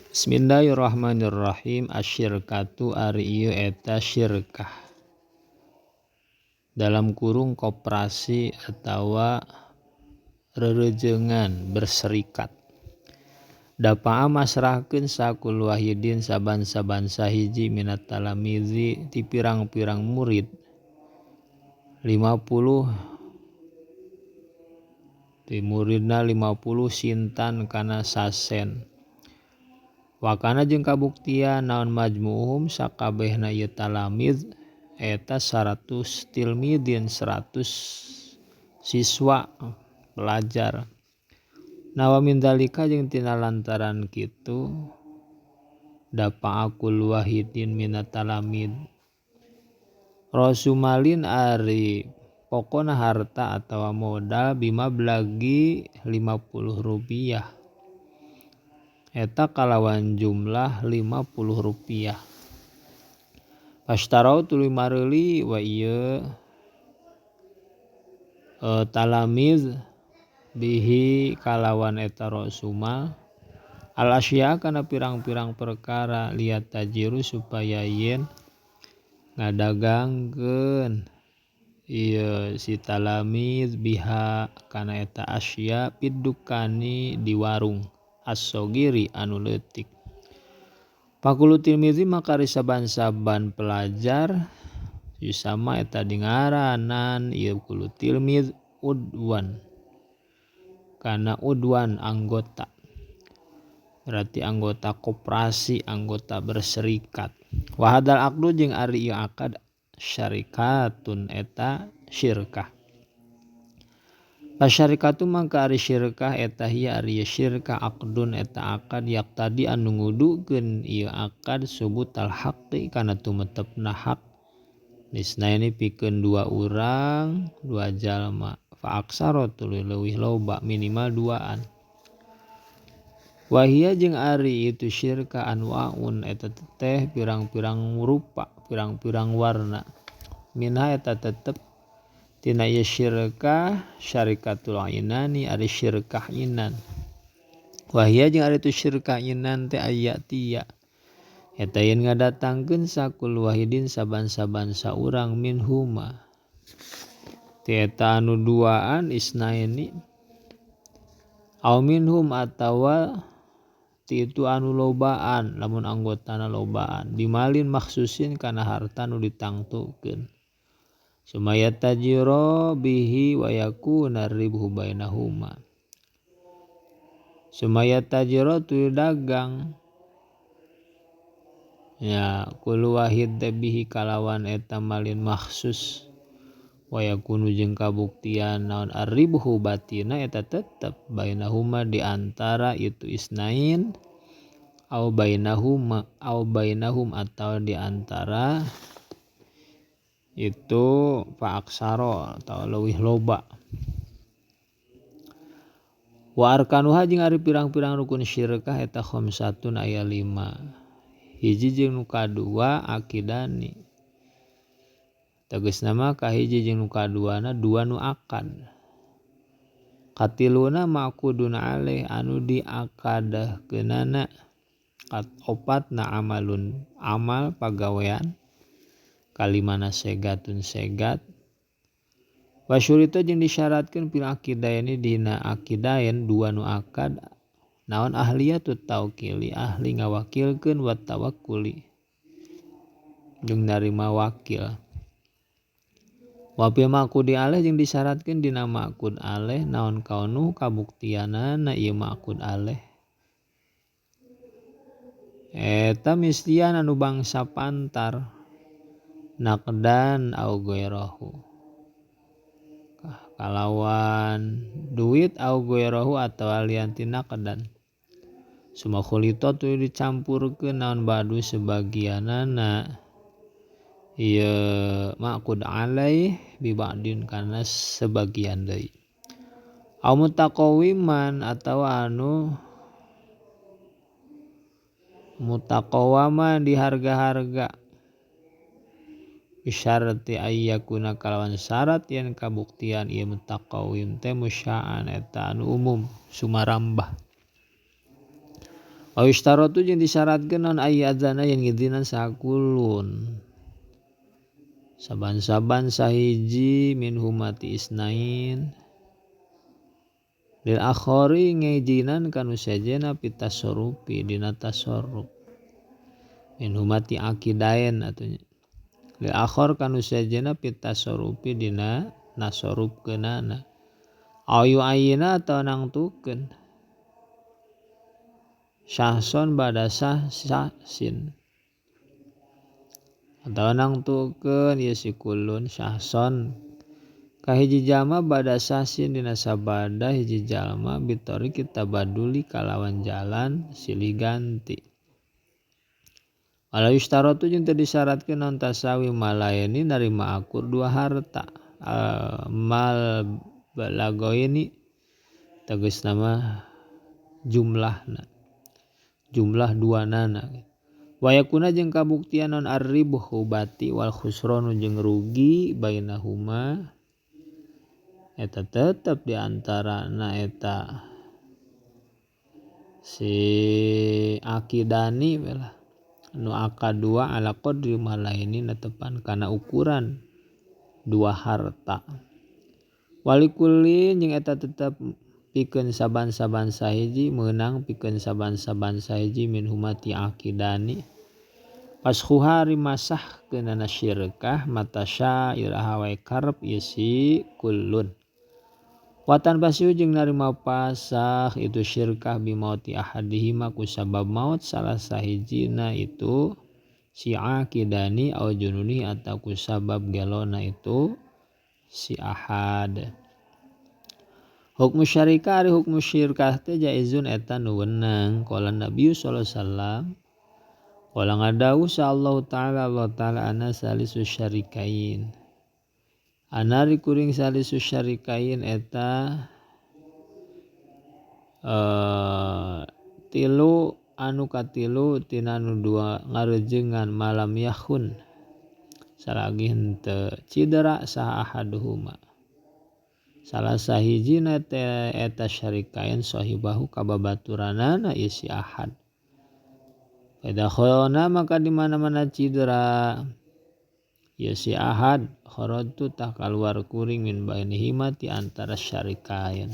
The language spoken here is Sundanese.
Bismillahirrahmanirrahim. Asyirkatu ari ieu eta syirkah dalam kurung koperasi atawa rerejengan berserikat. Dapa'a masrahkeun sakul wahidin saban-saban sahiji minat talamizi ti pirang-pirang murid 50 ti muridna 50 sintan kana sasen. Wakana jeung kabuktian naon majmu'uhum sakabehna ieu talamiz eta 100 tilmidin 100 siswa pelajar. Nawa min dzalika jeung tina lantaran kitu dapa'a kul wahidin minat talamid rosumalin ari pokona harta atawa modal bimablagi 50 rupiah eta kalawan jumlah 50 rupiah. Pastarau tuluy mareuli wa ieu talamiz bihi kalawan eta rosumal al asya kana pirang-pirang perkara liat tajiru supaya yen ngadagangkeun ieu si talamiz biha kana eta asya piddukani di warung as-sogiri anu leutik. Pakulu tilmizi makari saban-saban pelajar yusama eta dingaranan ieu kulu tilmiz udwan kana udwan anggota berarti anggota koperasi anggota berserikat. Wa hadzal aqdu jeung ari ieu akad syarikatun eta syirkah. Pasyarikatu mangka ari syirkah eta hiya ari syirkah aqdun eta akad yaqtadi anu ngudukeun ieu akad subutal haqqi kana tumetepna hak nisnaini pikeun dua urang dua jalma fa aksara tuluy leuwih loba minimal duaan. Wa hiya jeung ari itu syirkah anwaun eta teh pirang-pirang rupa pirang-pirang warna minha eta tetep tina ieu syirkah syarikatul ainani ari syirkah inan. Wahia jeung ari tu syirkah inan teh ayatiya eta yen ngadatangkeun sakul wahidin saban-saban saurang minhuma ti eta anu duaan isnaini aw minhum atawa ti itu anu lobaan lamun anggotana lobaan bimalin maksusin kana harta nu ditangtukeun. Sumaya tajiro bihi wa yakuna ribhu bainahuma. Sumaya tajiro tu dagang ya kul wahid bihi kalawan eta malin maksus wa yakunu jeung kabuktian naon arribhu batina eta tetep bainahuma di antara itu isnain au bainahum atau di antara itu fa aksaro atau leuwih loba. Wa arkanuha jeung ari pirang-pirang rukun syirkah eta khamsatun aya 5. Hiji jeung nu kadua akidani. Tegasna mah kahiji jeung nu kaduana dua nu akad. Katiluna maqudun alaih anu diakadkeunana. Opatna amalun amal pagawean. Kalimana segatun segat. Wasyurita jeung disyaratkeun fil akidaini dina akidain dua nu akad naon ahliyatut taukili ahli ngawakilkeun wa tawakkuli jeung narima wakil. Wa fil maqudi alaih jeung disyaratkeun dina maqud alaih naon kaunu kabuktianana ieu maqud alaih eta mistian anu bangsa pantar naqdan au ghairahu kalawan duit au ghairahu atawa lian ti naqdan. Suma khulita tu dicampurkeun naon badu sebagianana ieu maqud alaih bi ba'din kana sebagian deui. Au mutaqawiman atawa anu mutaqawaman di harga-harga bisyarati ayyakuna kalawan syarat yen kabuktian ieu mutaqawim teh musya'an eta anu umum sumarambah. Au istaratu jeung disyaratkeun naon ayyadzana yen ngidzinan sakulun saban-saban sahiji minhuma ti isnain lil akhari ngijinan kanu sajena pitasorupi dina tasarruf minhuma ti akidain atunya lil akhar kanu sajena pitasorupi dina nasorupkeunana ayu ayina atau nangtukeun syahson bada syahsin atau nangtukeun ieu si kulun syahson kahiji jalma bada syahsin dina sabada hiji jalma bitori kita baduli kalawan jalan silih ganti walau istaratu jeung teu disyaratkeun naon tasawi malayani narima akur dua harta mal balagoini tegasna mah jumlah duanana wayakuna jeung kabuktian non arribuhu bati wal khusranu jeung rugi bainahuma eta tetep diantarana eta si akidani belah nu akadua ala qadri malaini netepan kana ukuran dua harta walikullin jeung eta tetep pikeun saban-saban sahiji meunang pikeun saban-saban sahiji min humati akidani pashuha rimasahkeunana syirkah matasya iraha wae karep ieu si kullun watan basiu jeung narima pasah itu syirkah bimauti ahadihima ku sabab maut salah sahijina itu si akidani au jununi atau ku sabab gelona itu si ahad. Hukmu syarikah ari hukmu syirkah teh jaizun eta nu weunang qala Nabi sallallahu alaihi wasallam qala ngadawuh sa Allah taala ana salisu syarikain anari kuring salisu syarikain eta tilu anu katilu tina nu dua ngareujeungan malam yahun salagi henteu cidera saha ahaduhuma salah sahijina eta syarikain sahibahu kababaturanana ieu si ahad pada khona maka di mana-mana cidera ieu si ahad kharajtu tah kaluar kuring min bainihima ti antara syarikain